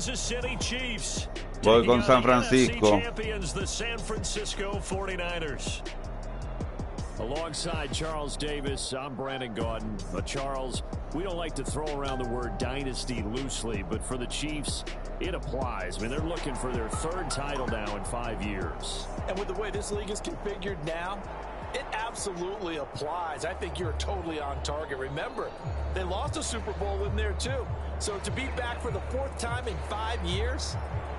Kansas City Chiefs. Voy con San Francisco. Champions, the San Francisco 49ers. Alongside Charles Davis, I'm Brandon Gaudin. Charles, we don't like to throw around the word dynasty loosely, but for the Chiefs, it applies. I mean, they're looking for their third title now in 5 years. And with the way this league is configured now, it absolutely applies. I think you're totally on target. Remember, they lost a Super Bowl in there too. So to be back for the 4th time in 5 years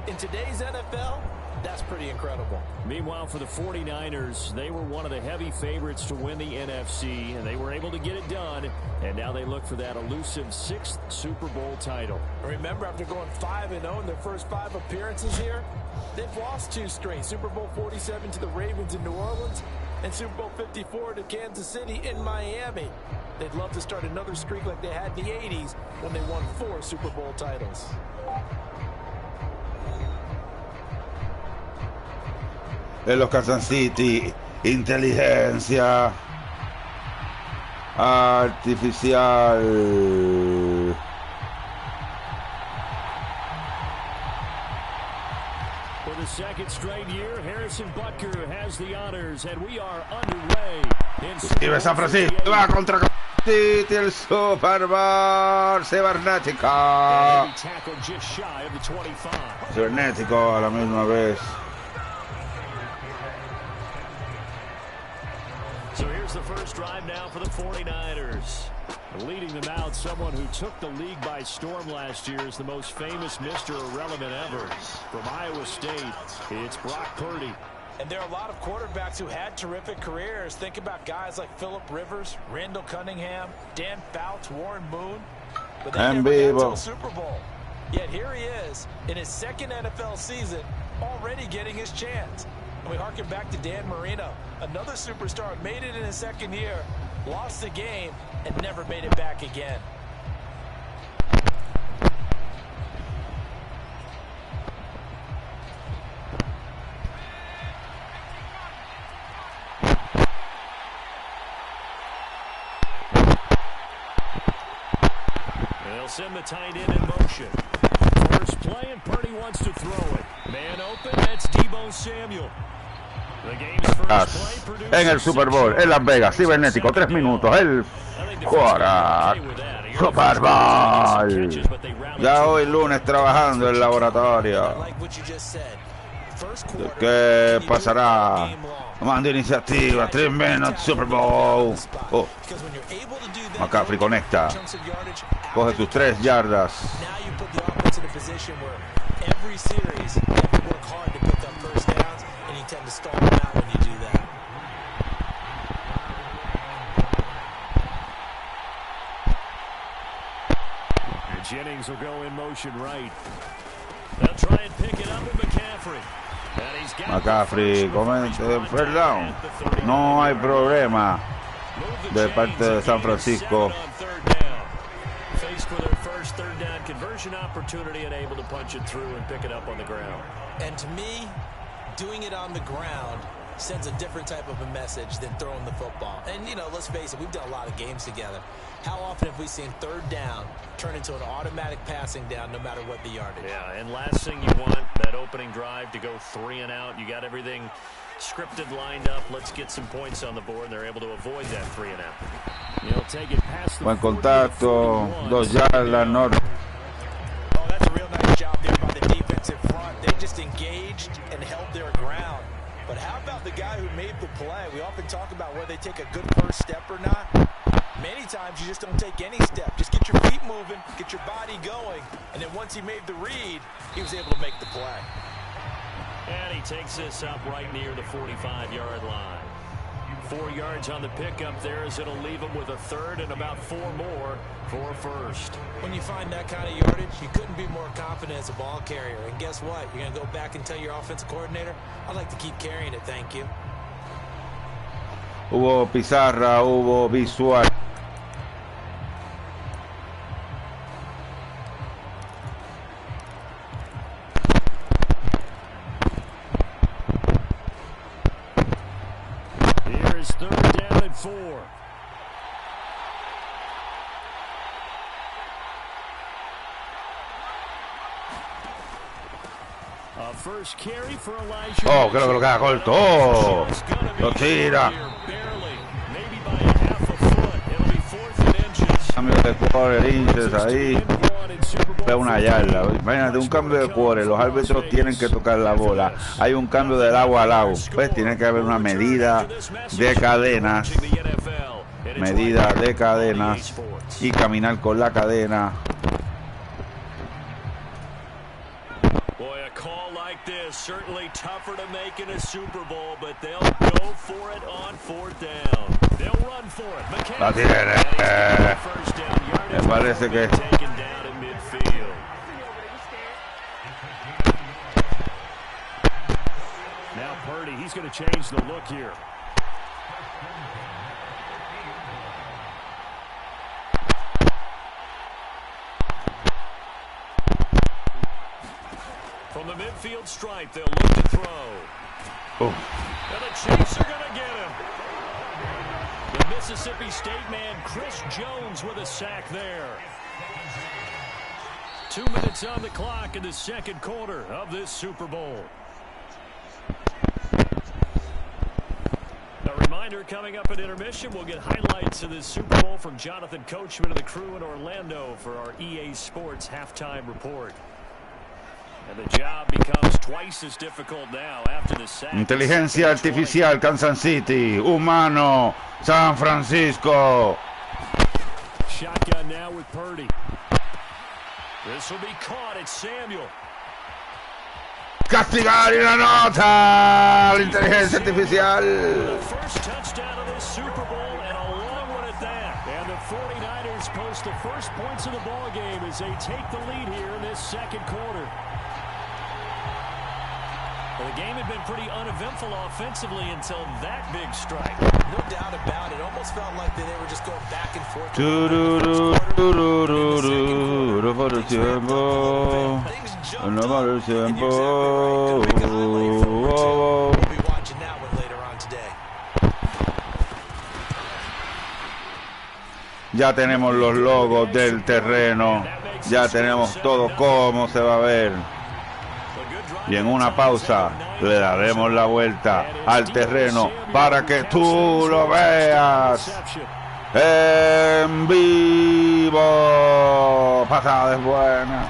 in today's NFL, that's pretty incredible. Meanwhile, for the 49ers, they were one of the heavy favorites to win the NFC, and they were able to get it done. And now they look for that elusive 6th Super Bowl title. Remember, after going 5-0 in their first 5 appearances here, they've lost 2 straight. Super Bowl 47 to the Ravens in New Orleans and Super Bowl 54 to Kansas City in Miami. They'd love to start another streak like they had in the 80s when they won 4 Super Bowl titles. De los Kansas City, inteligencia artificial. For the 2nd straight year, Harrison Butker has the honors, and we are underway. Escribe San Francisco, va contra City, el Super Bowl cibernética. Cibernético a la misma vez. So here's the first drive now for the 49ers. Leading them out, someone who took the league by storm last year is the most famous Mr. Irrelevant ever. From Iowa State, it's Brock Purdy. And there are a lot of quarterbacks who had terrific careers. Think about guys like Phillip Rivers, Randall Cunningham, Dan Fouts, Warren Moon. But they never got to a Super Bowl. Yet here he is in his 2nd NFL season, already getting his chance. And we harken back to Dan Marino, another superstar, made it in his 2nd year, lost the game, and never made it back again. They'll send the tight end in motion. First play, and Purdy wants to throw it. Man open, that's Deebo Samuel. En el Super Bowl, en Las Vegas, cibernético, 3 minutos, el fuera, Super Bowl. Ya hoy lunes trabajando en el laboratorio. ¿Qué pasará? Manda iniciativa, 3 minutos, Super Bowl. Oh. McCaffrey conecta. Coge sus 3 yardas. Tend to stall them out when you do that. And Jennings will go in motion right. They'll try and pick it up with McCaffrey. McCaffrey comete first down. No hay problema de parte de San Francisco. Faced for their first 3rd down conversion opportunity and able to punch it through and pick it up on the ground. And to me, doing it on the ground sends a different type of a message than throwing the football. And, you know, let's face it, we've done a lot of games together. How often have we seen 3rd down turn into an automatic passing down no matter what the yardage? Yeah, and last thing you want, that opening drive to go 3 and out. You got everything scripted, lined up. Let's get some points on the board, and they're able to avoid that 3 and out. You'll take it past the buen contacto, 2 yardas, no. Oh, that's a real nice job there by the defensive front. They just engaged and held their ground. But how about the guy who made the play? We often talk about whether they take a good first step or not. Many times you just don't take any step. Just get your feet moving, get your body going, and then once he made the read, he was able to make the play. And he takes this up right near the 45-yard line. 4 yards on the pickup there as it'll leave him with a 3rd and about 4 more for a 1st. When you find that kind of yardage, you couldn't be more confident as a ball carrier. And guess what? You're going to go back and tell your offensive coordinator, I'd like to keep carrying it, thank you. Hubo pizarra, hubo visual. Here's 3rd down and 4. Oh, creo que lo queda corto. Oh, lo tira. Cambio de quarter inches ahí. Ve una yarda. Imagínate un cambio de quarter. Los árbitros tienen que tocar la bola. Hay un cambio de lado a lado. Pues tiene que haber una medida de cadenas. Medida de cadenas. Y caminar con la cadena. Certainly tougher to make in a Super Bowl, but they'll go for it on fourth down. They'll run for it. La tiene. Me parece que now Purdy, he's going to change the look here. From the midfield stripe, they'll look to throw. Oh. And the Chiefs are going to get him. The Mississippi State man, Chris Jones, with a sack there. 2 minutes on the clock in the second quarter of this Super Bowl. A reminder, coming up at intermission, we'll get highlights of this Super Bowl from Jonathan Coachman and the crew in Orlando for our EA Sports halftime report. And the job becomes twice as difficult now after the sack. Inteligencia artificial, Kansas City. Humano, San Francisco. Shotgun now with Purdy. This will be caught. It's Samuel. Castigar y la nota. La inteligencia artificial. The first touchdown of this Super Bowl, and a long one at that. And the 49ers post the first points of the ball game as they take the lead here in this second quarter. Well, the game had been pretty uneventful offensively until that big strike. No doubt about it. Almost felt like they were just going back and forth. Ya tenemos los logos del terreno. Ya tenemos todo cómo se va a ver. Y en una pausa le daremos la vuelta al terreno para que tú lo veas en vivo. Patada es buena,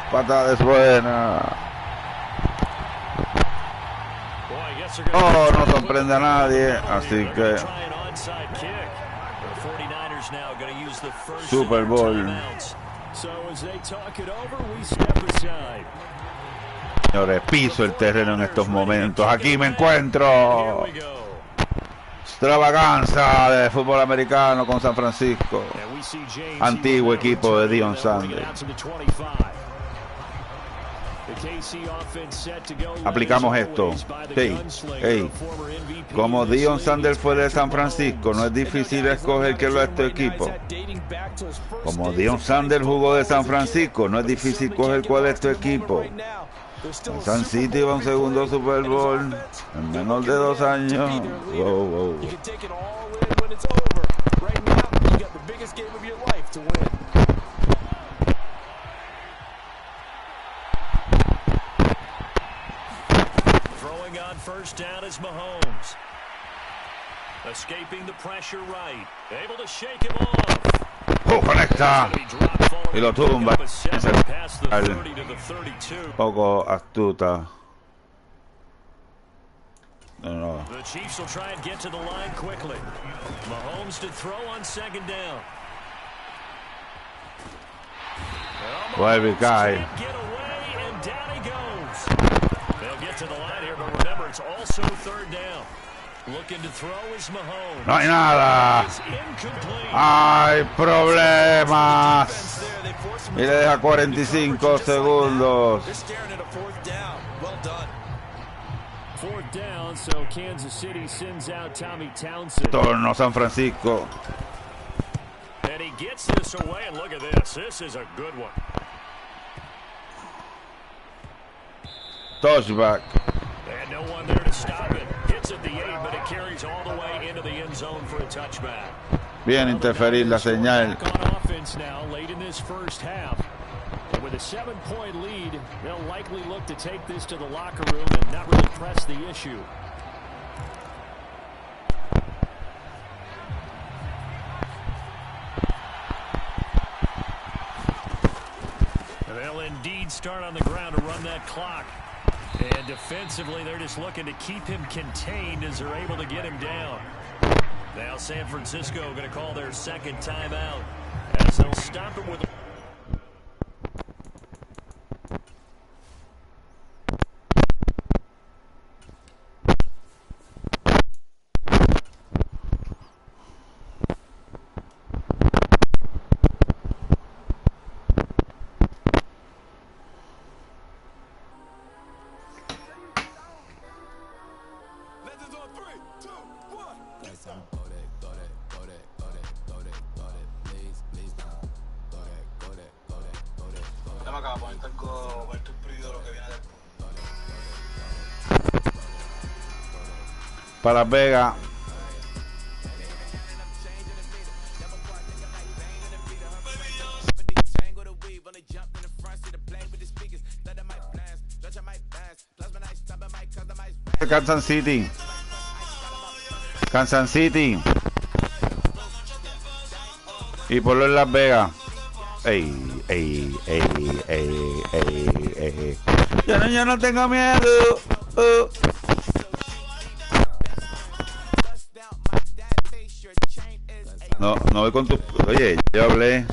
patada es buena. Oh, no sorprende a nadie, así que Super Bowl. Señores, piso el terreno en estos momentos. Aquí me encuentro. Extravaganza de fútbol americano con San Francisco. Antiguo equipo de Deion Sanders. Aplicamos esto. Hey. Como Deion Sanders fue de San Francisco, no es difícil escoger que lo es tu equipo. Como Deion Sanders jugó de San Francisco, no es difícil escoger cuál es tu equipo. San City va a un segundo Super Bowl en menos de 2 años. Wow. Throwing on first down is Mahomes. Escaping the pressure right. Able to shake him off. Conecta y lo tumba. Poco astuta. No. The Chiefs will try and get to the line quickly. Mahomes to throw on second down. Vuelve y cae. Get away and down he goes. They'll get to the line here, but remember it's also third down. Looking to throw is Mahomes. No hay nada. Hay problemas. Y le deja 45 segundos. Fourth down, so Kansas City sends out Tommy Townsend. Torno San Francisco. And he gets this away, and look at this. This is a good one. Touchback. And no one there to stop it. Hits at the 8, but it carries all the way into the end zone for a touchback. Bien interferir la señal. On offense now, late in this first half. With a 7-point lead, they'll likely look to take this to the locker room and not really press the issue. And they'll indeed start on the ground to run that clock. And defensively, they're just looking to keep him contained as they're able to get him down. Now San Francisco going to call their second timeout as they'll stop it with... Para Las Vegas. Kansas City. Kansas City. Y ponlo en Las Vegas. Ey, ey, ey, ey, ey, ey. Yo no tengo miedo. No voy con tu... Oye, yo hablé.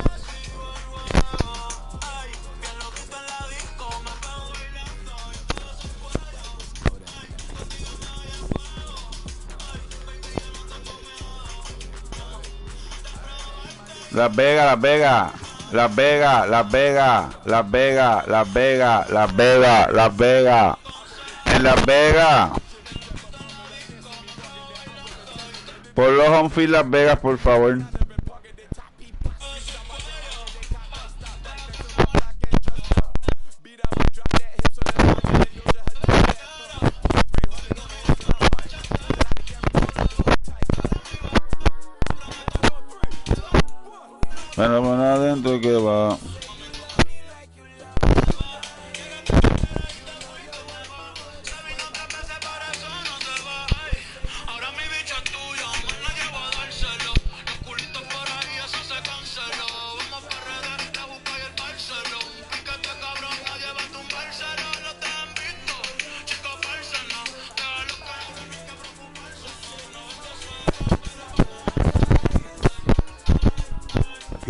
Las Vegas, Las Vegas. Las Vegas, Las Vegas, Las Vegas, Las Vegas, Las Vegas, Las Vegas. En Las Vegas. Por los home field Las Vegas, por favor. Bueno, pues adentro que va.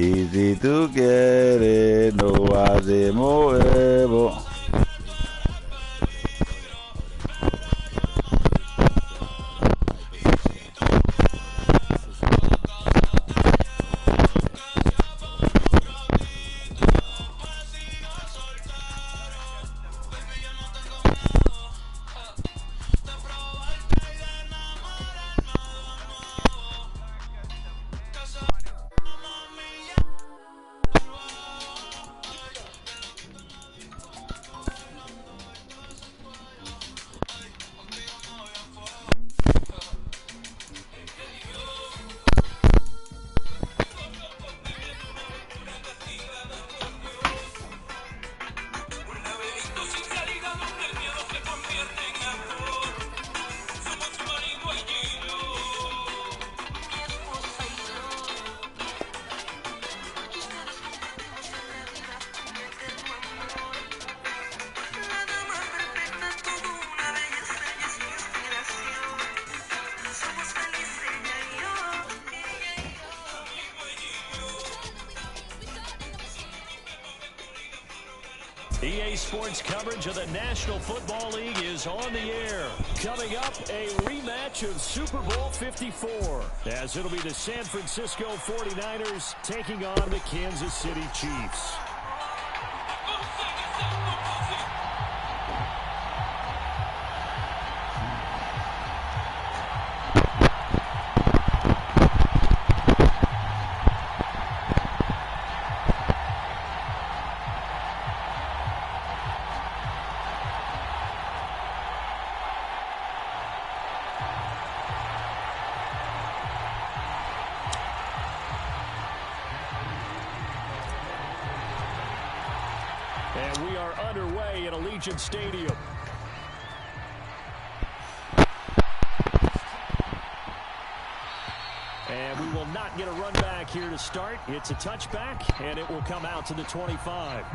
Y si tú quieres, no hacemos nuevo. EA Sports coverage of the National Football League is on the air. Coming up, a rematch of Super Bowl 54, as it'll be the San Francisco 49ers taking on the Kansas City Chiefs. Allegiant Stadium. And we will not get a run back here to start. It's a touchback, and it will come out to the 25.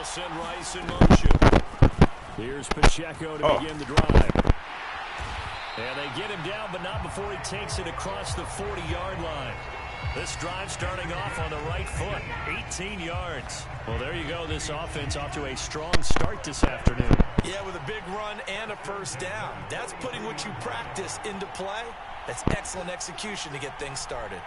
Send Rice in motion. Here's Pacheco to begin the drive. And they get him down, but not before he takes it across the 40-yard line. This drive starting off on the right foot, 18 yards. Well, there you go. This offense off to a strong start this afternoon. Yeah, with a big run and a first down. That's putting what you practice into play. That's excellent execution to get things started.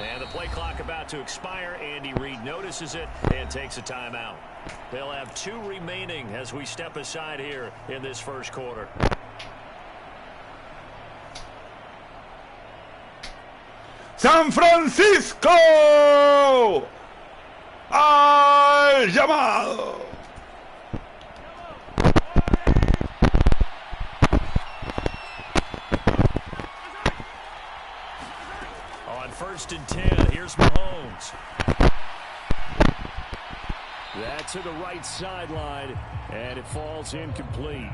And the play clock about to expire. Andy Reid notices it and takes a timeout. They'll have 2 remaining as we step aside here in this first quarter. San Francisco al llamado. First and 10. Here's Mahomes. That to the right sideline, and it falls incomplete.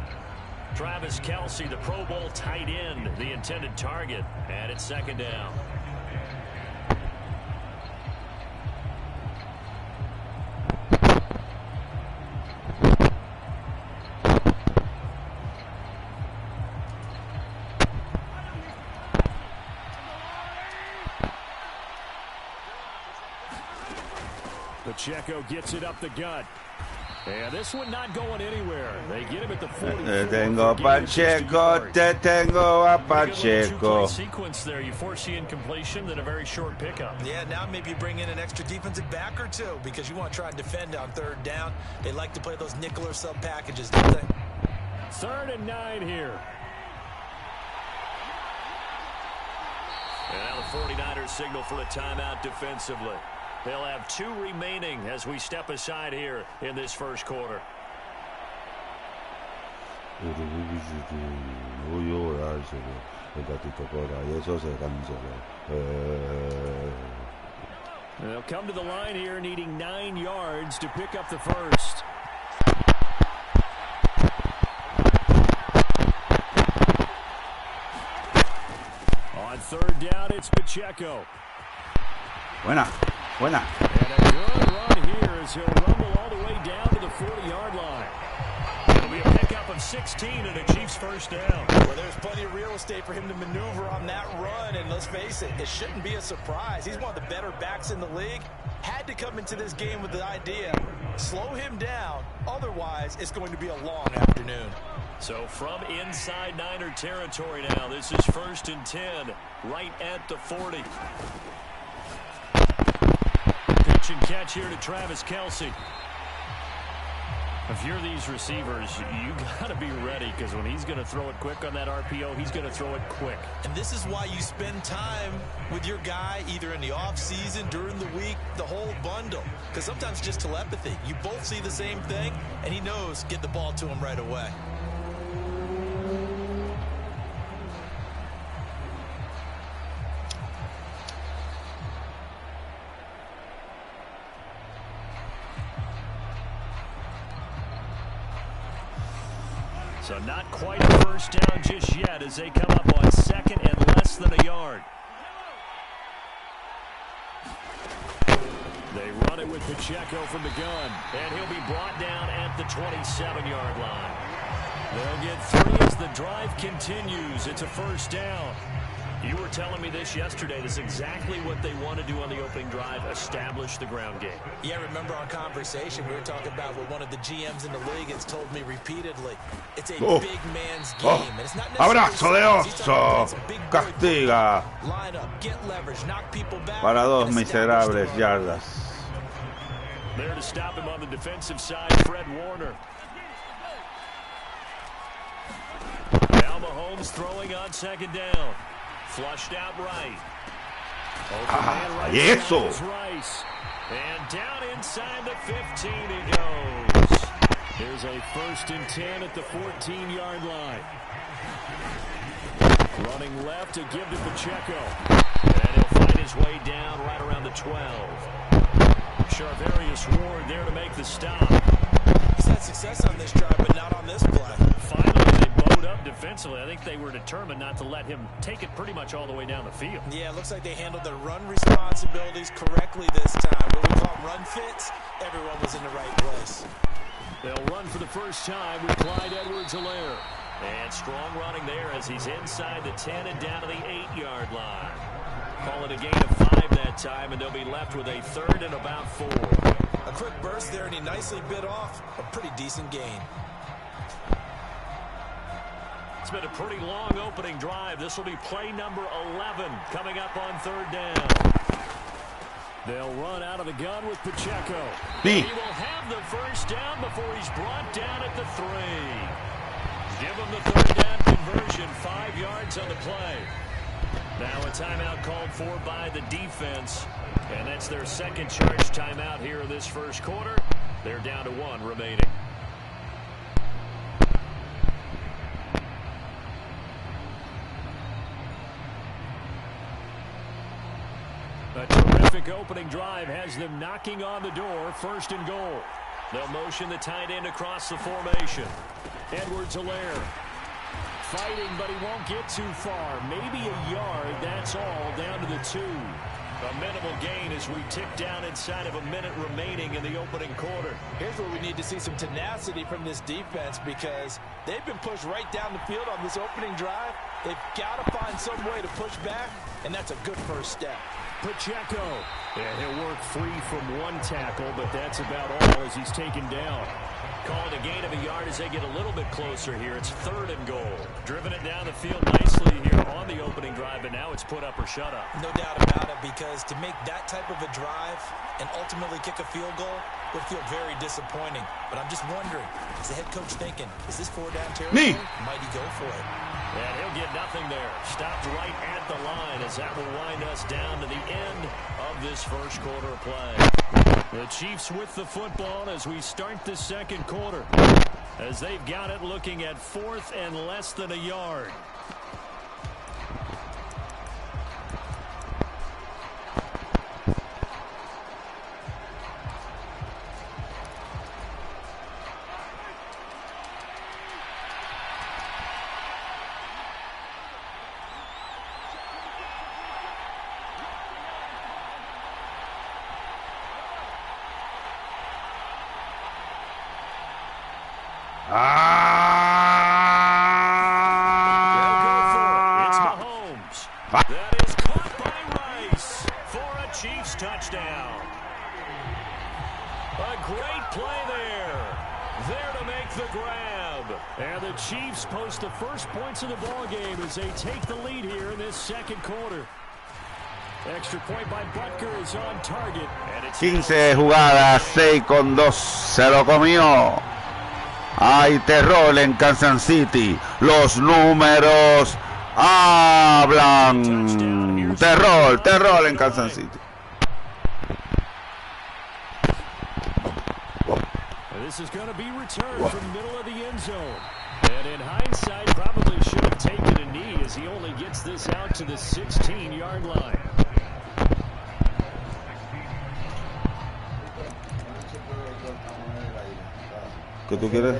Travis Kelce, the Pro Bowl tight end, the intended target, and it's second down. Pacheco gets it up the gut. And this one not going anywhere. They get him at the 40. Te tengo Pacheco, te tengo a Pacheco. Sequence there. You foresee incompletion, then a very short pickup. Yeah, now maybe you bring in an extra defensive back or two because you want to try and defend on third down. They like to play those nickel or sub packages, don't they? 3rd and 9 here. And now the 49ers signal for a timeout defensively. They'll have 2 remaining as we step aside here in this first quarter. They'll come to the line here needing 9 yards to pick up the first. On 3rd down, it's Pacheco. Buena. And a good run here as he'll rumble all the way down to the 40-yard line. It'll be a pickup of 16 and a Chiefs first down. Well, there's plenty of real estate for him to maneuver on that run, and let's face it, it shouldn't be a surprise. He's one of the better backs in the league. Had to come into this game with the idea, slow him down, otherwise it's going to be a long afternoon. So from inside Niner territory now, this is 1st and 10, right at the 40. Pitch and catch here to Travis Kelce. If you're these receivers, you got to be ready, because when he's going to throw it quick on that RPO, he's going to throw it quick. And this is why you spend time with your guy, either in the offseason, during the week, the whole bundle. Because sometimes just telepathy. You both see the same thing, and he knows, get the ball to him right away. So not quite a first down just yet as they come up on second and less than a yard. They run it with Pacheco from the gun, and he'll be brought down at the 27-yard line. They'll get 3 as the drive continues. It's a first down. You were telling me this yesterday. This is exactly what they want to do on the opening drive, establish the ground game. Yeah, remember our conversation? We were talking about what one of the GMs in the league has told me repeatedly. It's a big man's game. And it's not Abrazo de oso. Castiga. Line up, get leverage, knock people back. Para 2 miserables yardas. There to stop him on the defensive side, Fred Warner. Now Mahomes throwing on second down. Flushed out right. Rice. And down inside the 15 he goes. Here's a 1st and 10 at the 14-yard line. Running left to give to Pacheco. And he'll find his way down right around the 12. Charvarius Ward there to make the stop. He's had success on this drive, but not on this play. Finally, they bowed up defensively. I think they were determined not to let him take it pretty much all the way down the field. Yeah, it looks like they handled their run responsibilities correctly this time. What we call run fits, everyone was in the right place. They'll run for the first time with Clyde Edwards-Helaire. And strong running there as he's inside the 10 and down to the 8-yard line. Call it a gain of 5 that time, and they'll be left with a 3rd and about 4. A quick burst there, and he nicely bit off a pretty decent gain. It's been a pretty long opening drive. This will be play number 11 coming up on 3rd down. They'll run out of the gun with Pacheco. He will have the first down before he's brought down at the 3. Give him the 3rd down conversion, 5 yards on the play. Now a timeout called for by the defense, and that's their 2nd charge timeout here in this first quarter. They're down to 1 remaining. A terrific opening drive has them knocking on the door, 1st and goal. They'll motion the tight end across the formation. Edwards-Helaire fighting, but he won't get too far. Maybe a yard, that's all, down to the 2. A minimal gain as we tick down inside of a minute remaining in the opening quarter. Here's where we need to see some tenacity from this defense, because they've been pushed right down the field on this opening drive. They've got to find some way to push back, and that's a good first step. Pacheco. And he'll work free from 1 tackle, but that's about all as he's taken down. Call it a gain of a yard as they get a little bit closer here. It's 3rd and goal. Driven it down the field nicely here on the opening drive, but now it's put up or shut up. No doubt about it, because to make that type of a drive and ultimately kick a field goal would feel very disappointing. But I'm just wondering, is the head coach thinking, is this 4-down territory? Might he go for it? And he'll get nothing there. Stopped right at the line as that will wind us down to the end of this first quarter of play. The Chiefs with the football as we start the second quarter, as they've got it looking at 4th and less than a yard. It's Mahomes. That is caught by Rice for a Chiefs touchdown. A great play there to make the grab. And the Chiefs post the first points of the ball game as they take the lead here in this second quarter. Extra point by Butker is on target. 15 jugadas, 6 con 2. Se lo comió. Hay terror en Kansas City. Los números hablan. Terror, terror en Kansas City. This is going to be returned from the middle of the end zone. And in hindsight, probably should have taken a knee as he only gets this out to the 16-yard line. ¿Qué tú quieres?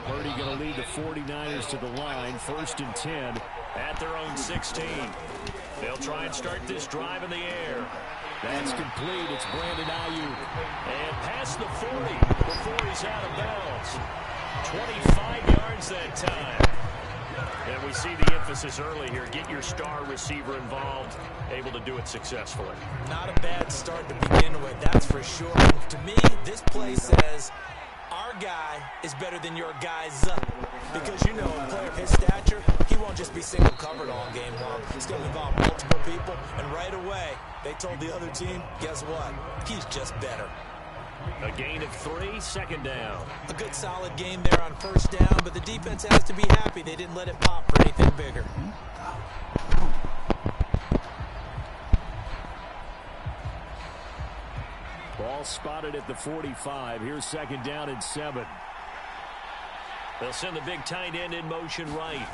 Purdy going to lead the 49ers to the line, 1st and 10 at their own 16. They'll try and start this drive in the air. That's complete. It's Brandon Ayuk. And past the 40 before he's out of bounds. 25 yards that time. And we see the emphasis early here. Get your star receiver involved, able to do it successfully. Not a bad start to begin with, that's for sure. To me, this play says our guy is better than your guy's up. Because, you know, a player of his stature, he won't just be single covered all game long. It's going to involve multiple people. And right away, they told the other team, guess what? He's just better. A gain of 3, 2nd down. A good solid game there on 1st down, but the defense has to be happy they didn't let it pop for anything bigger. Ball spotted at the 45. Here's 2nd down and 7. They'll send the big tight end in motion right.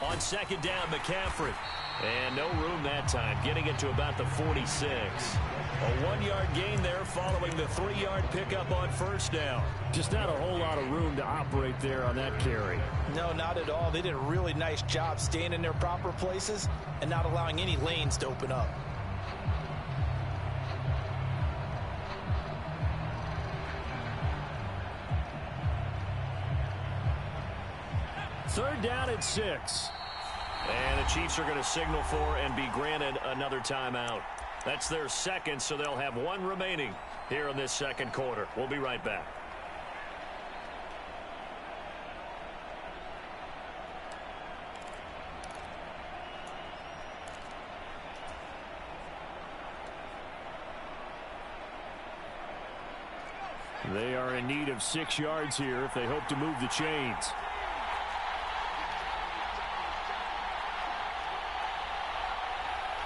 On 2nd down, McCaffrey. And no room that time, getting it to about the 46. A 1-yard gain there following the 3-yard pickup on 1st down. Just not a whole lot of room to operate there on that carry. No, not at all. They did a really nice job staying in their proper places and not allowing any lanes to open up. Third down at 6. And the Chiefs are going to signal for and be granted another timeout. That's their 2nd, so they'll have 1 remaining here in this 2nd quarter. We'll be right back. They are in need of 6 yards here if they hope to move the chains.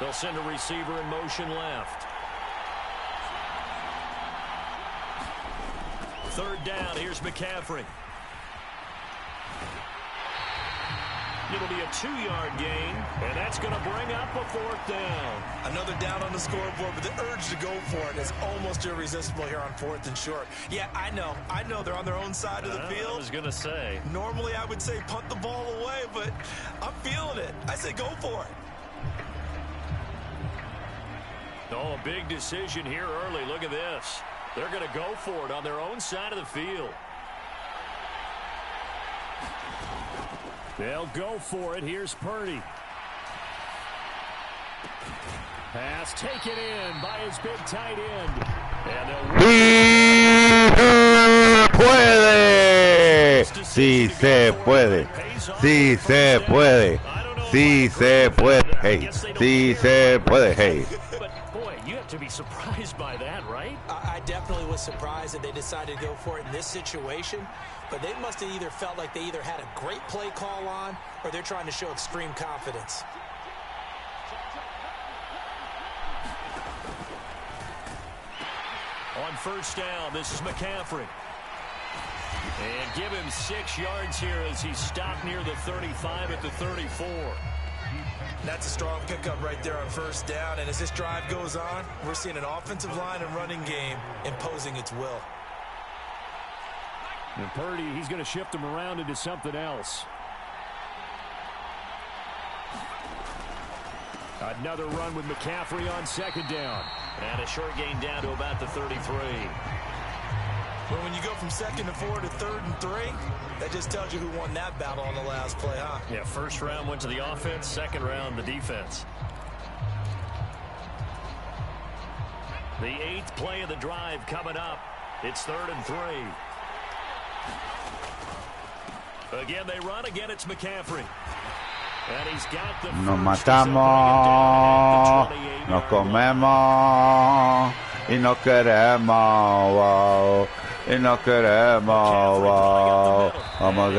They'll send a receiver in motion left. 3rd down. Here's McCaffrey. It'll be a 2-yard gain, and that's going to bring up a 4th down. Another down on the scoreboard, but the urge to go for it is almost irresistible here on 4th and short. Yeah, I know they're on their own side of the field. I was going to say. Normally I would say punt the ball away, but I'm feeling it. I say go for it. Oh, a big decision here early. Look at this. They're going to go for it on their own side of the field. They'll go for it. Here's Purdy. Pass taken in by his big tight end. And puede. Sí se puede. Sí se puede. Sí se puede. Hey. Sí se puede. Hey. To be surprised by that, right? I definitely was surprised that they decided to go for it in this situation, but they must have either felt like they either had a great play call on or they're trying to show extreme confidence. On 1st down, this is McCaffrey. And give him 6 yards here as he stopped near the 35 at the 34. That's a strong pickup right there on 1st down, and as this drive goes on, we're seeing an offensive line and running game imposing its will. And Purdy, he's going to shift him around into something else. Another run with McCaffrey on 2nd down. And a short gain down to about the 33. Well, when you go from 2nd to 4 to 3rd and 3, that just tells you who won that battle on the last play, huh? Yeah, 1st round went to the offense, 2nd round the defense. The 8th play of the drive coming up. It's 3rd and 3. Again, they run. Again, it's McCaffrey. And he's got the nos matamos, nos comemos y nos queremos, wow. Y nos queremos, wow. ¿Cómo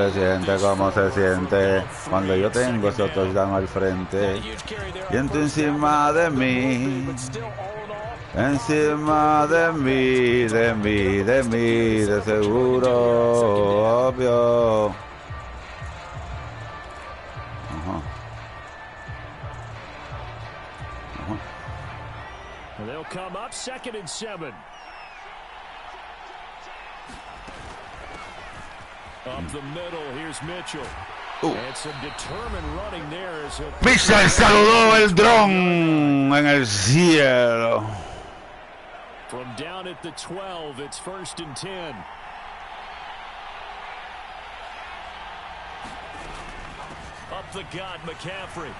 se siente cuando yo tengo esos touchdowns al frente? Y encima de mí, encima de mí, de seguro, obvio. They'll come up 2nd and 7. Up the middle, here's Mitchell. And some determined running there as he'll... Mitchell saludó el dron en el cielo. From down at the 12, it's 1st and 10. Up the gut, McCaffrey.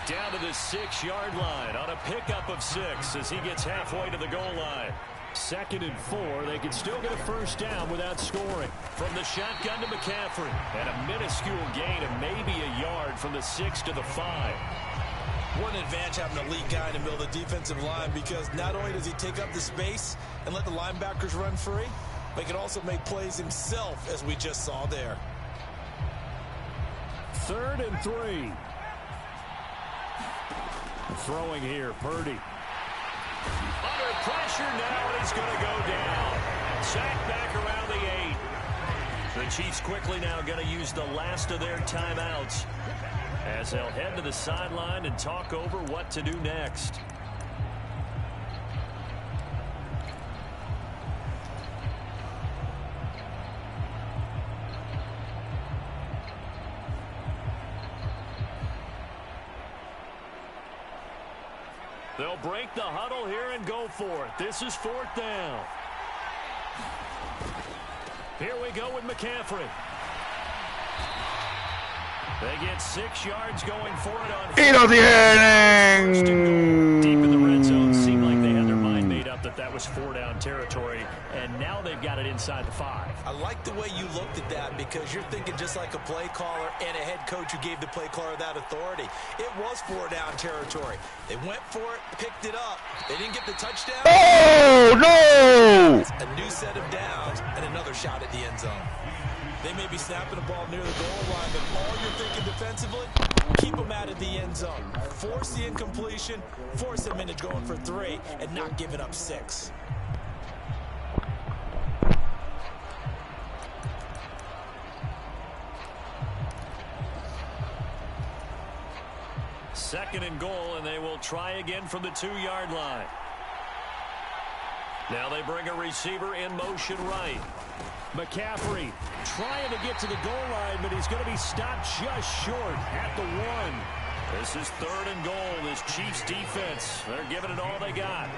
Down to the 6-yard line on a pickup of 6 as he gets halfway to the goal line. 2nd and 4. They can still get a first down without scoring. From the shotgun to McCaffrey. And a minuscule gain of maybe a yard from the 6 to the 5. What an advantage having a lead guy in the middle of the defensive line, because not only does he take up the space and let the linebackers run free, but he can also make plays himself, as we just saw there. 3rd and 3. Throwing here, Purdy. Under pressure now, and he's going to go down. Sacked back around the 8. The Chiefs quickly now going to use the last of their timeouts as they'll head to the sideline and talk over what to do next. They'll break the huddle here and go for it. This is 4th down. Here we go with McCaffrey. They get 6 yards going for it on... ¡Y lo tienen! Deep in the red zone. Seemed like they had their mind made up that was 4-down territory, and now they've got it inside the 5. I like the way you looked at that, because you're thinking just like a play caller and a head coach who gave the play caller that authority. It was 4-down territory. They went for it, picked it up. They didn't get the touchdown. Oh, no! A new set of downs and another shot at the end zone. They may be snapping the ball near the goal line, but all you're thinking defensively, keep them out of the end zone. Force the incompletion, force them into going for 3, and not giving up 6. Second and goal, and they will try again from the 2-yard line. Now they bring a receiver in motion right. McCaffrey trying to get to the goal line, but he's going to be stopped just short at the 1. This is 3rd and goal. This Chiefs defense, they're giving it all they got.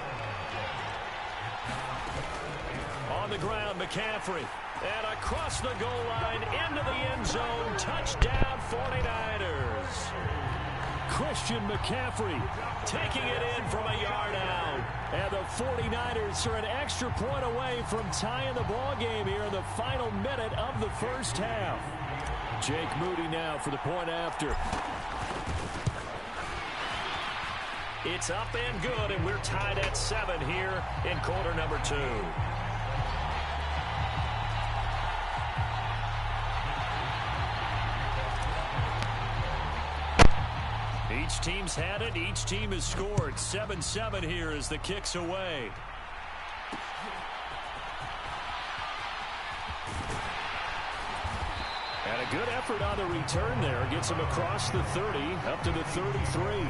On the ground, McCaffrey. And across the goal line, into the end zone. Touchdown, 49ers. Christian McCaffrey taking it in from a yard out. And the 49ers are an extra point away from tying the ball game here in the final minute of the first half. Jake Moody now for the point after. It's up and good, and we're tied at 7 here in quarter number 2. Each team's had it. Each team has scored. 7-7 here as the kick's away. And a good effort on the return there. Gets him across the 30, up to the 33.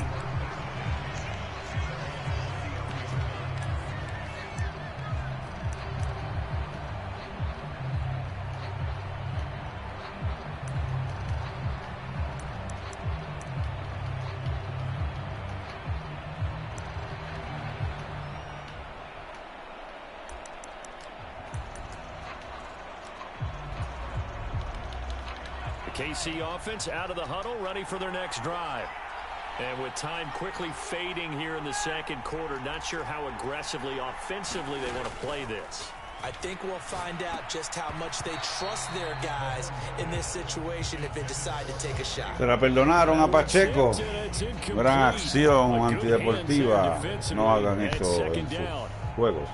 KC offense out of the huddle, ready for their next drive. And with time quickly fading here in the second quarter, not sure how aggressively, offensively they want to play this. I think we'll find out just how much they trust their guys in this situation if they decide to take a shot. Se la perdonaron a Pacheco. Gran acción antideportiva. No hagan eso en sus juegos.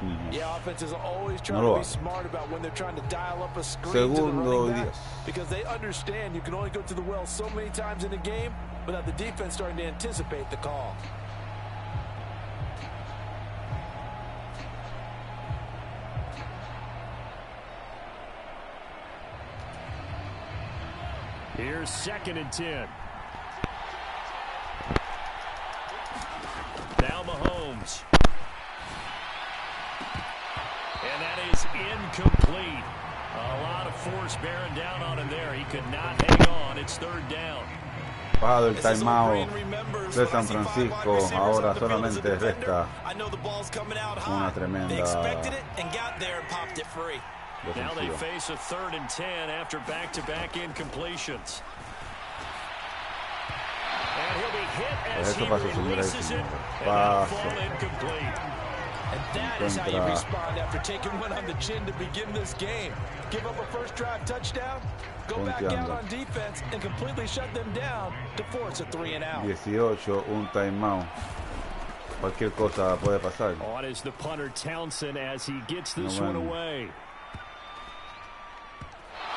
No lo hagan. Segundo y 10. Because they understand you can only go to the well so many times in a game without the defense starting to anticipate the call. Here's 2nd and 10. Now Mahomes. And that is incomplete. A lot of force bearing down on him there. He could not hang on. It's 3rd down. Bajado el timeout de San Francisco. Ahora solamente resta una tremenda Now they face a 3rd and 10 after back-to-back incompletions. And he'll be hit as he releases it, and that'll fall incomplete. And that is how you respond after taking one on the chin to begin this game. Give up a first drive touchdown, go back out on defense, and completely shut them down to force a 3 and out. 18, un timeout. Cualquier cosa puede pasar. On is the punter Townsend as he gets this one away.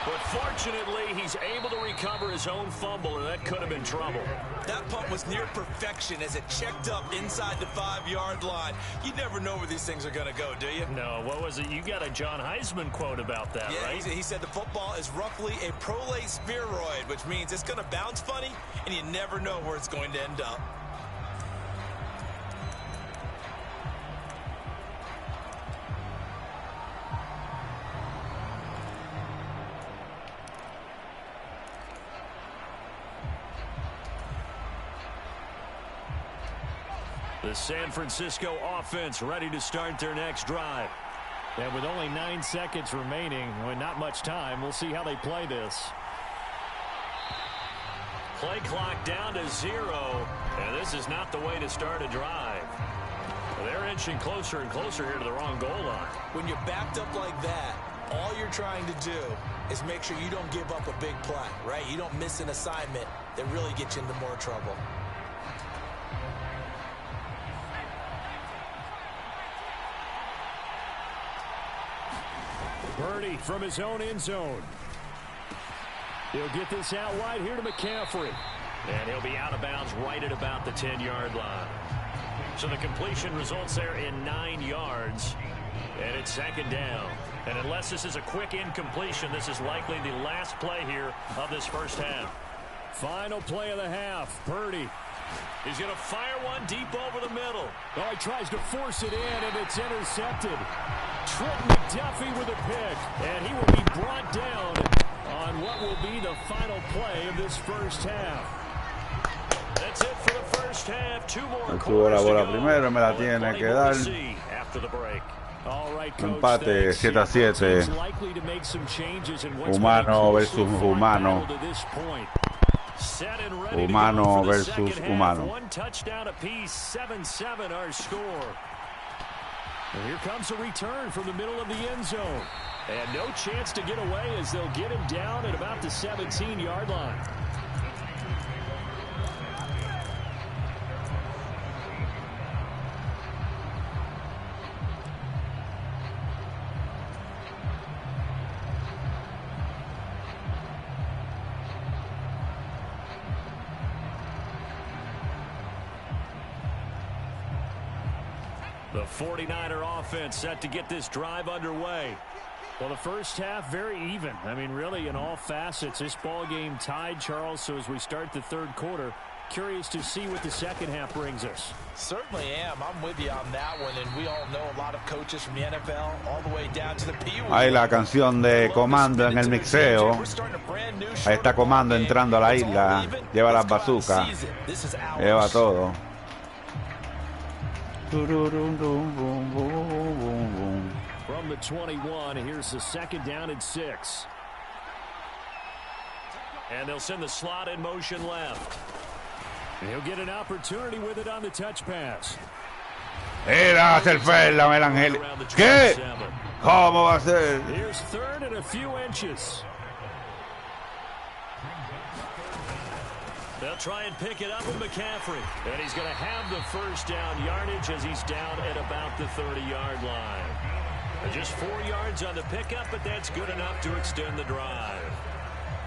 But fortunately, he's able to recover his own fumble, and that could have been trouble. That punt was near perfection as it checked up inside the 5-yard line. You never know where these things are going to go, do you? No, what was it? You got a John Heisman quote about that, right? He said the football is roughly a prolate spheroid, which means it's going to bounce funny, and you never know where it's going to end up. The San Francisco offense ready to start their next drive. And with only 9 seconds remaining, with not much time, we'll see how they play this. Play clock down to 0, and this is not the way to start a drive. They're inching closer and closer here to the wrong goal line. When you're backed up like that, all you're trying to do is make sure you don't give up a big play, right? You don't miss an assignment that really gets you into more trouble. Purdy from his own end zone. He'll get this out wide here to McCaffrey. And he'll be out of bounds right at about the 10-yard line. So the completion results there in 9 yards. And it's 2nd down. And unless this is a quick incompletion, this is likely the last play here of this first half. Final play of the half. Purdy. He's going to fire one deep over the middle. Oh, he tries to force it in, and it's intercepted. Trent McDuffie with a pick, and he will be brought down on what will be the final play of this first half. That's it for the first half. 2 more quarters to go. Primero me la tiene que dar. After the break. Empate 7-7. Humano versus humano. Humano versus humano. 1 touchdown apiece, 7-7 our score. And here comes a return from the middle of the end zone. And no chance to get away as they'll get him down at about the 17-yard line. The 49er offense set to get this drive underway. Well, the first half very even. I mean, really, in all facets, this ball game tied, Charles. So as we start the 3rd quarter, curious to see what the second half brings us. Certainly am. I'm with you on that one. And we all know a lot of coaches from the NFL all the way down to the P. Ahí la canción de Comando en el mixeo. Ahí está Comando entrando a la isla. Lleva las bazucas. Lleva todo. From the 21, here's the 2nd down and 6. And they'll send the slot in motion left. And he'll get an opportunity with it on the touch pass. Era hacer la Ángel. ¿Qué? ¿Cómo va a ser? Here's third and a few inches. They'll try and pick it up with McCaffrey. And he's going to have the first down yardage as he's down at about the 30-yard line. Just 4 yards on the pickup, but that's good enough to extend the drive.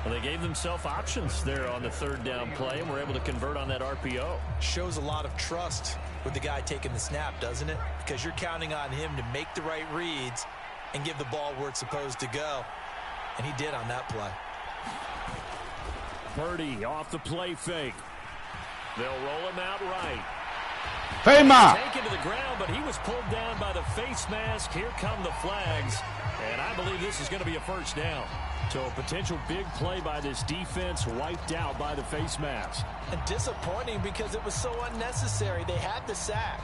Well, they gave themselves options there on the third down play and were able to convert on that RPO. Shows a lot of trust with the guy taking the snap, doesn't it? Because you're counting on him to make the right reads and give the ball where it's supposed to go. And he did on that play. Purdy off the play fake. They'll roll him out right. ¡Fema! Taken to the ground, but he was pulled down by the face mask. Here come the flags. And I believe this is going to be a first down. So a potential big play by this defense wiped out by the face mask. And disappointing because it was so unnecessary. They had the sack.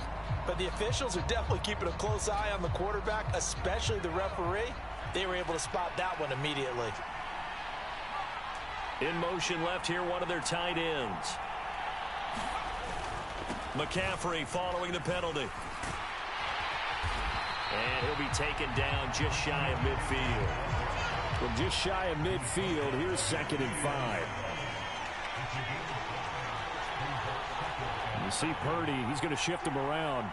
But the officials are definitely keeping a close eye on the quarterback, especially the referee. They were able to spot that one immediately. In motion left here, one of their tight ends. McCaffrey following the penalty. And he'll be taken down just shy of midfield. From just shy of midfield, here's 2nd and 5. You see Purdy, he's going to shift him around.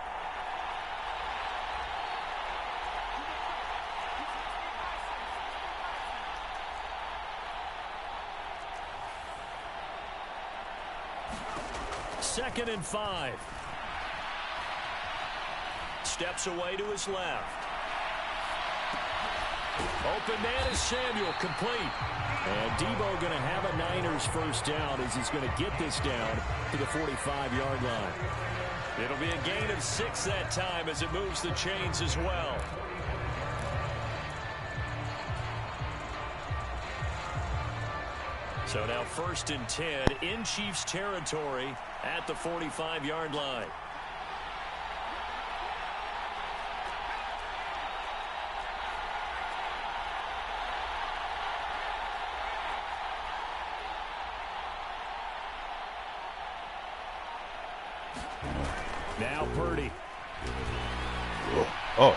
Second and 5. Steps away to his left. Open man is Samuel, complete. And Debo going to have a Niners first down as he's going to get this down to the 45-yard line. It'll be a gain of 6 that time as it moves the chains as well. So now 1st and 10 in Chiefs territory at the 45-yard line. Now Purdy. Oh.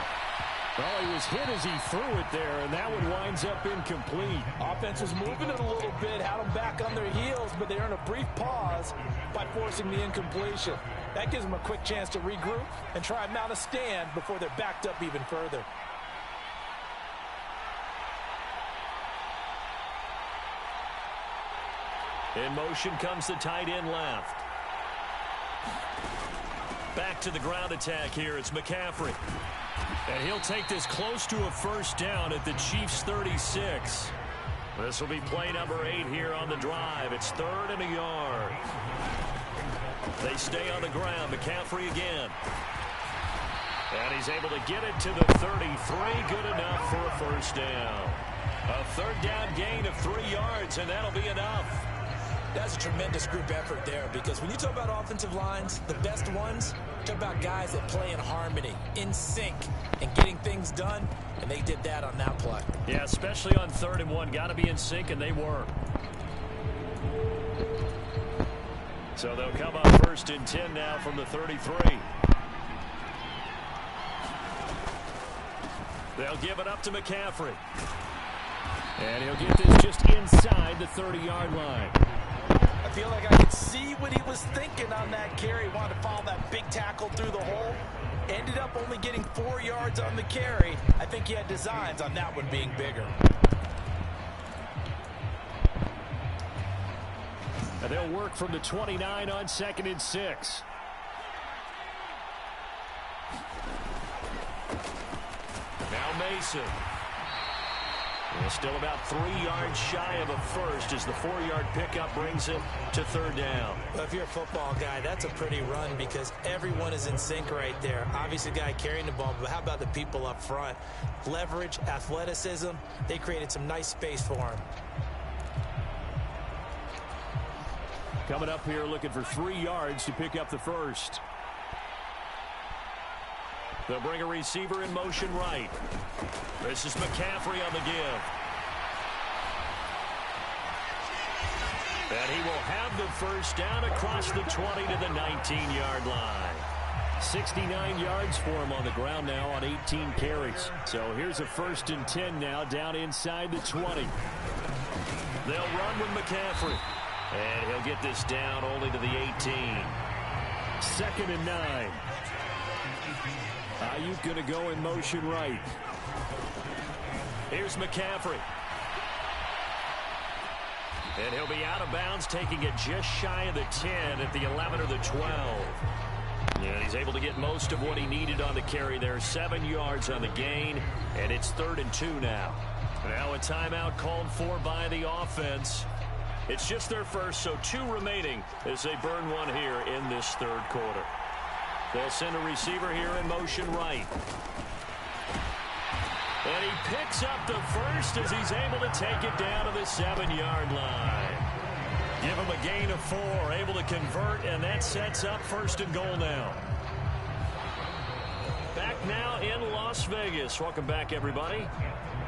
Well, he was hit as he threw it there, and that one winds up incomplete. Offense was moving it a little bit, had them back on their heels, but they earned a brief pause by forcing the incompletion. That gives them a quick chance to regroup and try and mount a stand before they're backed up even further. In motion comes the tight end left. Back to the ground attack here. It's McCaffrey. And he'll take this close to a first down at the Chiefs' 36. This will be play number 8 here on the drive. It's 3rd and a yard. They stay on the ground. McCaffrey again. And he's able to get it to the 33. Good enough for a first down. A 3rd down gain of 3 yards, and that'll be enough. That's a tremendous group effort there, because when you talk about offensive lines, the best ones, talk about guys that play in harmony, in sync, and getting things done, and they did that on that play. Yeah, especially on 3rd and 1. Got to be in sync, and they were. So they'll come up 1st and 10 now from the 33. They'll give it up to McCaffrey. And he'll get this just inside the 30-yard line. I feel like I could see what he was thinking on that carry. He wanted to follow that big tackle through the hole. Ended up only getting 4 yards on the carry. I think he had designs on that one being bigger. And they'll work from the 29 on 2nd and 6. Now Mason. Well, still about 3 yards shy of a first as the 4-yard pickup brings him to 3rd down. Well, if you're a football guy, that's a pretty run because everyone is in sync right there. Obviously, the guy carrying the ball, but how about the people up front? Leverage, athleticism, they created some nice space for him. Coming up here looking for 3 yards to pick up the first. They'll bring a receiver in motion right. This is McCaffrey on the give. And he will have the first down across the 20 to the 19-yard line. 69 yards for him on the ground now on 18 carries. So here's a 1st and 10 now down inside the 20. They'll run with McCaffrey. And he'll get this down only to the 18. 2nd and 9. Ayuk going to go in motion right. Here's McCaffrey. And he'll be out of bounds, taking it just shy of the 10 at the 11 or the 12. Yeah, he's able to get most of what he needed on the carry there. 7 yards on the gain, and it's 3rd and 2 now. Now a timeout called for by the offense. It's just their first, so 2 remaining as they burn one here in this 3rd quarter. They'll send a receiver here in motion right. And he picks up the first as he's able to take it down to the 7-yard line. Give him a gain of 4, able to convert, and that sets up 1st and goal now. Back now in Las Vegas. Welcome back, everybody.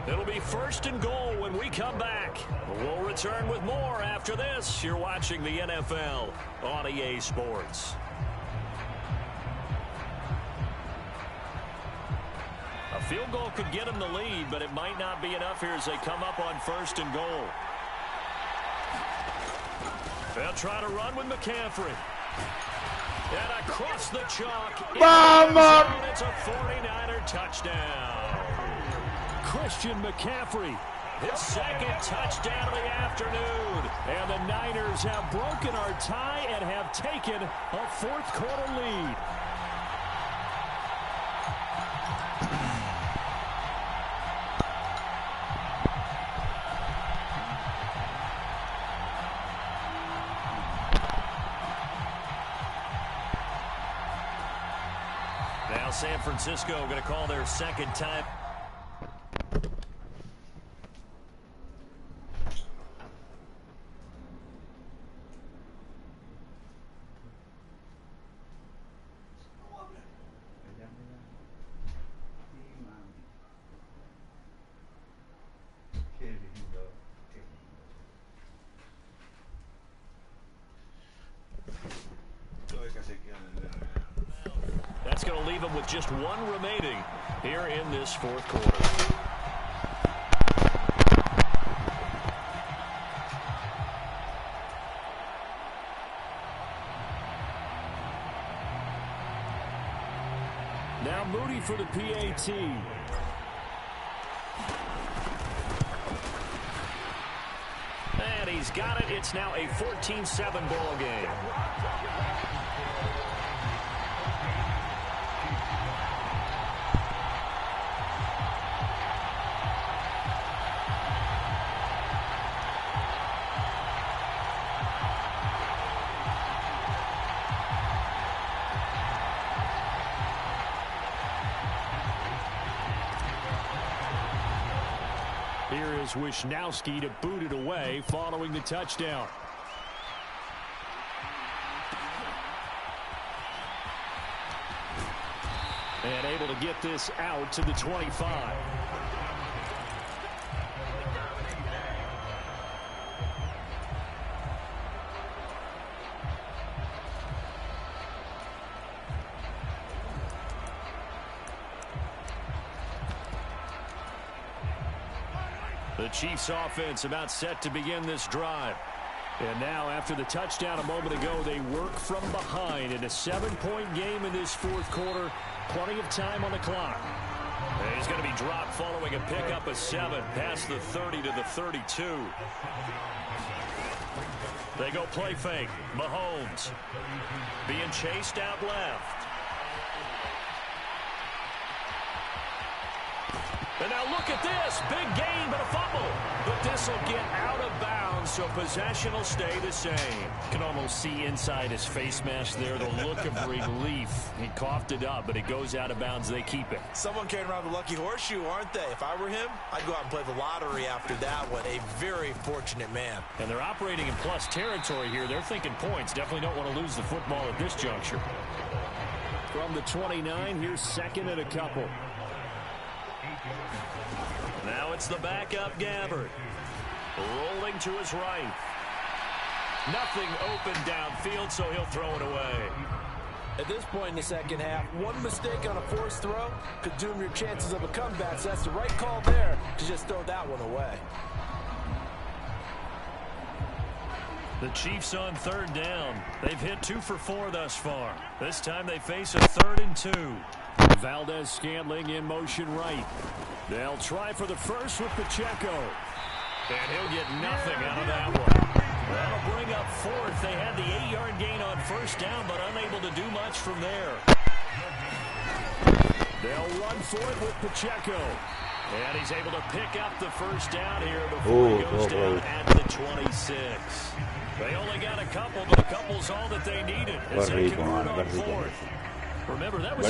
It'll be 1st and goal when we come back. We'll return with more after this. You're watching the NFL on EA Sports. A field goal could get them the lead, but it might not be enough here as they come up on 1st and goal. They'll try to run with McCaffrey. And across the chalk. It's a 49er touchdown. Christian McCaffrey, his 2nd touchdown of the afternoon. And the Niners have broken our tie and have taken a 4th quarter lead. Now San Francisco going to call their 2nd time. That's going to leave them with just 1 remaining here in this 4th quarter. Now Moody for the PAT. And he's got it. It's now a 14-7 ball game. Here is Wisnowski to boot it away following the touchdown. And able to get this out to the 25. The Chiefs offense about set to begin this drive. And now after the touchdown a moment ago, they work from behind in a 7-point game in this 4th quarter. Plenty of time on the clock. And he's going to be dropped following a pickup of 7 past the 30 to the 32. They go play fake. Mahomes being chased out left. And now look at this. Big gain, but a fumble. But this will get out of bounds, so possession will stay the same. You can almost see inside his face mask there the look of relief. He coughed it up, but it goes out of bounds. They keep it. Someone carrying around the lucky horseshoe, aren't they? If I were him, I'd go out and play the lottery after that one. A very fortunate man. And they're operating in plus territory here. They're thinking points. Definitely don't want to lose the football at this juncture. From the 29, here's 2nd and a couple. Now it's the backup Gabbard. Rolling to his right. Nothing open downfield, so he'll throw it away. At this point in the second half, one mistake on a forced throw could doom your chances of a comeback. So that's the right call there to just throw that one away. The Chiefs on third down. They've hit 2 for 4 thus far. This time they face a 3rd and 2. Valdez-Scantling in motion right. They'll try for the first with Pacheco. And he'll get nothing out of that one. That'll bring up 4th. They had the 8-yard gain on first down, but unable to do much from there. They'll run for it with Pacheco. And he's able to pick up the first down here before he goes down at the 26. They only got a couple, but a couple's all that they needed as they convert on 4th. Remember, that was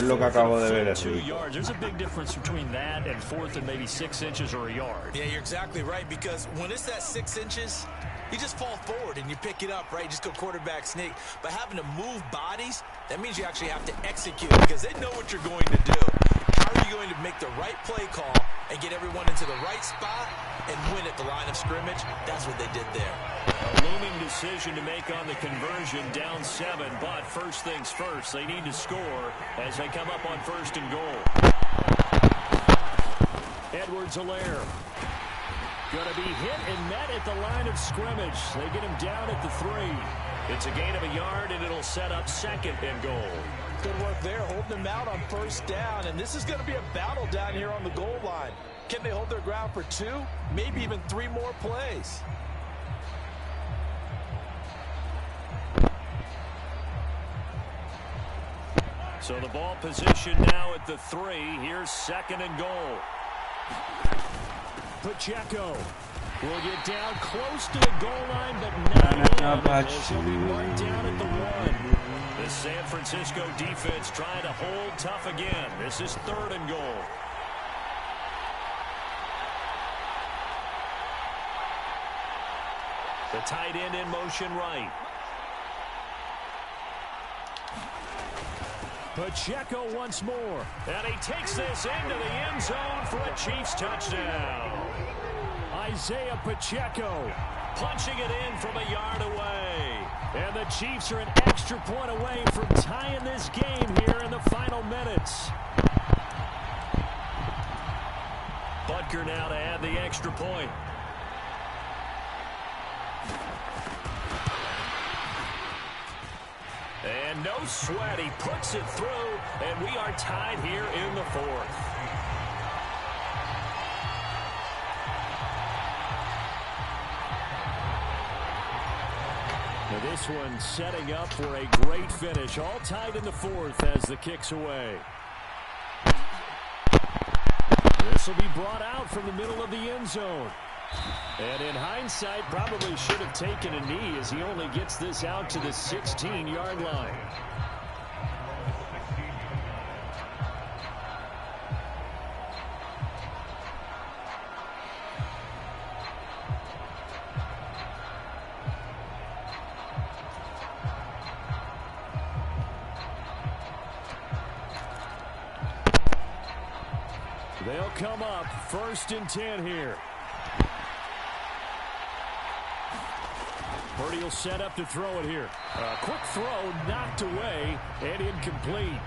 2 yards. There's a big difference between that and 4th and maybe 6 inches or a yard. Yeah, you're exactly right, because when it's that 6 inches, you just fall forward and you pick it up, right? You just go quarterback sneak. But having to move bodies, that means you actually have to execute because they know what you're going to do. How are you going to make the right play call and get everyone into the right spot and win at the line of scrimmage? That's what they did there. A looming decision to make on the conversion, down 7, but first things first, they need to score as they come up on 1st and goal. Edwards-Helaire going to be hit and met at the line of scrimmage. They get him down at the 3. It's a gain of a yard, and it'll set up 2nd and goal. Good work there, holding them out on first down, and this is going to be a battle down here on the goal line. Can they hold their ground for 2, maybe even 3 more plays? So the ball position now at the 3. Here's 2nd and goal. Pacheco will get down close to the goal line, but not in. He'll be marked down at the 1. The San Francisco defense trying to hold tough again. This is 3rd and goal. The tight end in motion right. Pacheco once more. And he takes this into the end zone for a Chiefs touchdown. Isaiah Pacheco punching it in from a yard away. And the Chiefs are an extra point away from tying this game here in the final minutes. Butker now to add the extra point. And no sweat, he puts it through, and we are tied here in the 4th. Now this one setting up for a great finish, all tied in the 4th as the kick's away. This will be brought out from the middle of the end zone. And in hindsight, probably should have taken a knee as he only gets this out to the 16-yard line. They'll come up 1st and 10 here. Purdy will set up to throw it here. A quick throw knocked away and incomplete.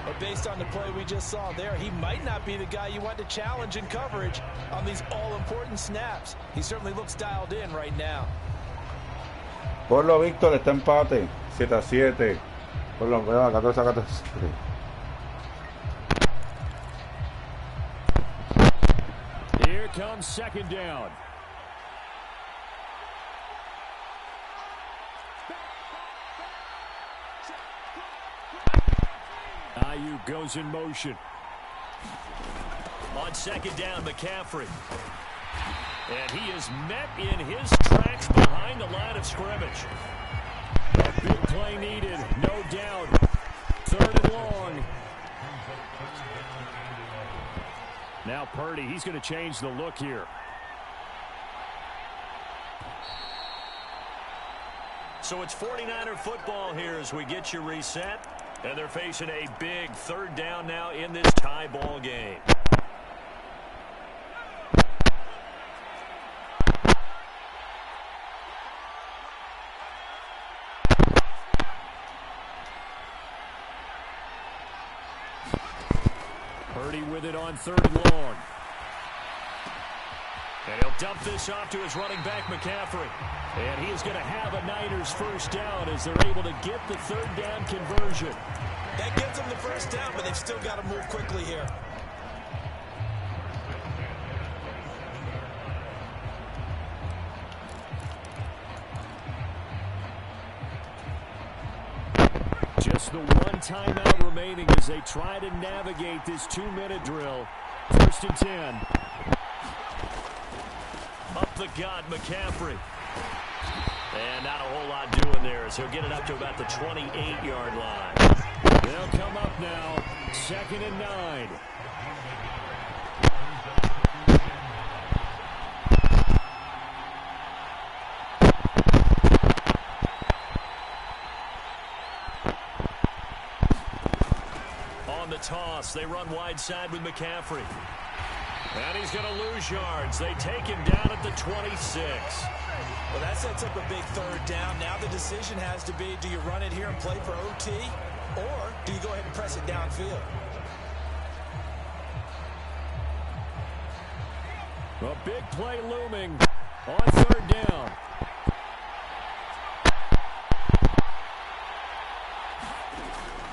But based on the play we just saw there, he might not be the guy you want to challenge in coverage on these all-important snaps. He certainly looks dialed in right now. Por lo Víctor, está empate. 7-7. Por lo 14-14. Here comes 2nd down. Ayuk goes in motion. On 2nd down, McCaffrey. And he is met in his tracks behind the line of scrimmage. A big play needed, no doubt. 3rd and long. Now Purdy, he's going to change the look here. So it's 49er football here as we get you reset. And they're facing a big 3rd down now in this tie ball game. on 3rd and long. And he'll dump this off to his running back, McCaffrey. And he is going to have a Niners first down as they're able to get the 3rd down conversion. That gives them the first down, but they've still got to move quickly here. Just the one timeout remaining as they try to navigate this 2-minute drill. 1st and 10. Up the gut, McCaffrey. And not a whole lot doing there as he'll get it up to about the 28-yard line. They'll come up now, 2nd and 9. On the toss, they run wide side with McCaffrey. And he's going to lose yards. They take him down at the 26. Well, that sets up a big 3rd down. Now the decision has to be, do you run it here and play for OT, or do you go ahead and press it downfield? A big play looming on 3rd down.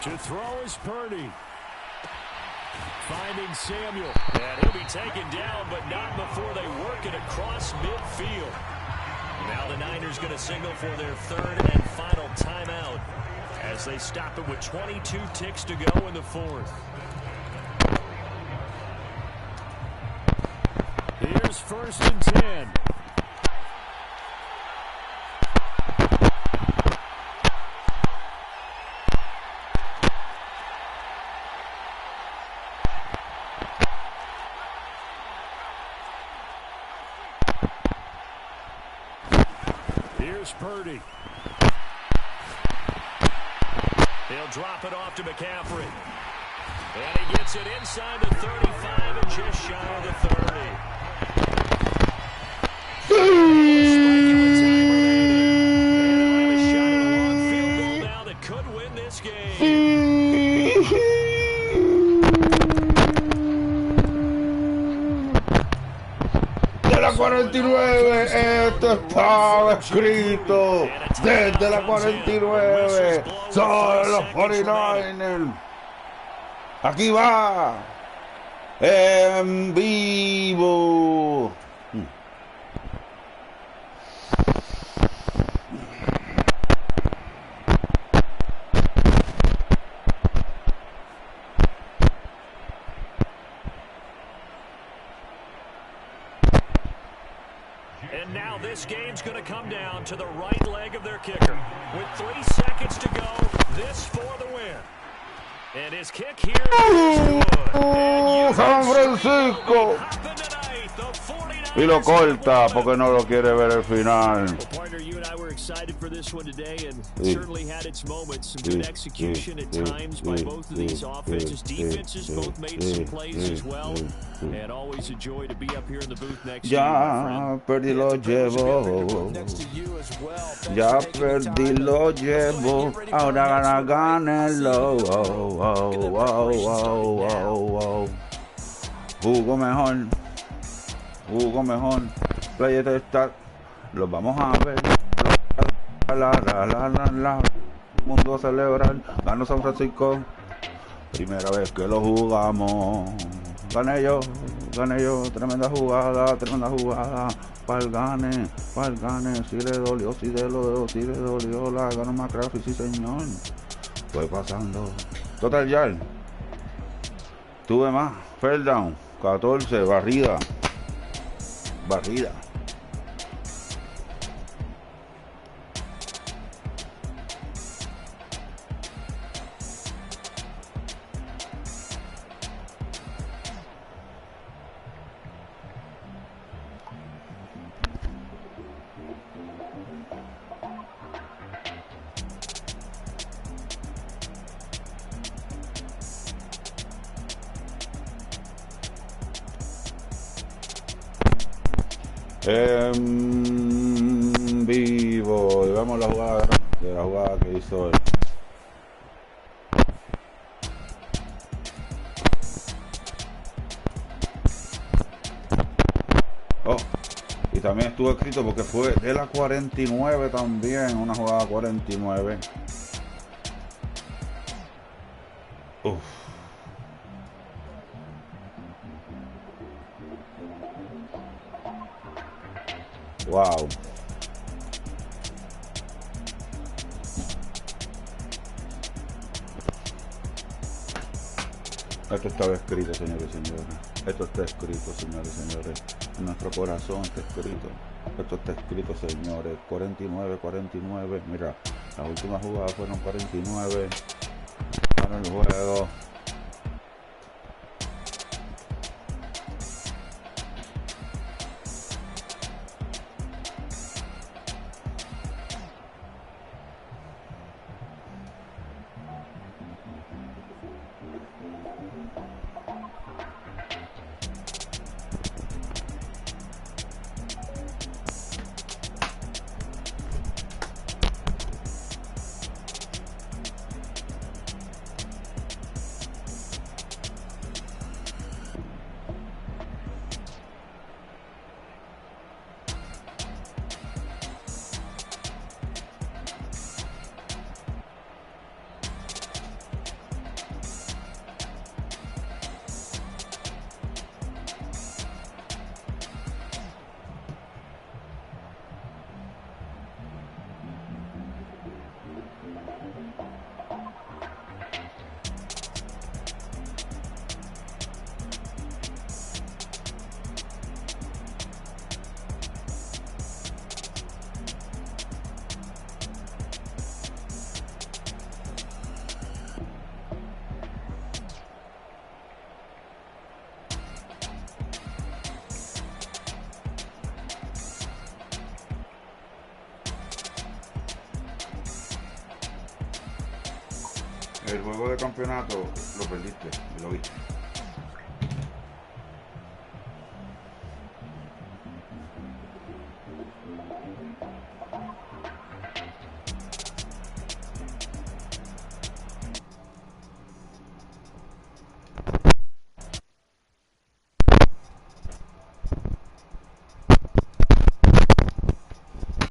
To throw is Purdy. Finding Samuel. And he'll be taken down, but not before they work it across midfield. Now the Niners going to signal for their 3rd and final timeout as they stop it with 22 ticks to go in the 4th. Here's 1st and 10. Here's Purdy. He'll drop it off to McCaffrey. And he gets it inside the 35 and just shy of the 30. Could win this game. De la 49, esto estaba escrito. Desde la 49, son los 49ers. Aquí va, en vivo. And now this game's going to come down to the right leg of their kicker. With 3 seconds to go, this for the win. And his kick here is good. San Francisco. Y lo corta porque no lo quiere ver el final. Well, partner, you and I were excited for this one today, and certainly had its moments. Some good execution at times by both of these offenses. Defenses both made some plays as well. And always a joy to be up here in the booth next to you, my friend. Perdí lo llevo. Ya perdí lo llevo. Ahora gánelo. Jugó mejor. Jugó mejor. Play start. Los vamos a ver. Mundo a celebrar. Ganó San Francisco. Primera vez que lo jugamos. Gané yo. Tremenda jugada. Pa'l gane. Si le dolió, la ganó McCaffrey, sí señor. Fue pasando. Total yard. Tuve más. Fell down. 14. Barrida. En vivo, y vemos la jugada que hizo él. Oh, y también estuvo escrito porque fue de la 49 también, una jugada 49. Uf. Wow. Esto estaba escrito, señores y señores. Esto está escrito, señores y señores. En nuestro corazón está escrito. Esto está escrito, señores. 49, 49. Mira, las últimas jugadas fueron 49. Para el juego. El juego de campeonato lo perdiste, lo viste.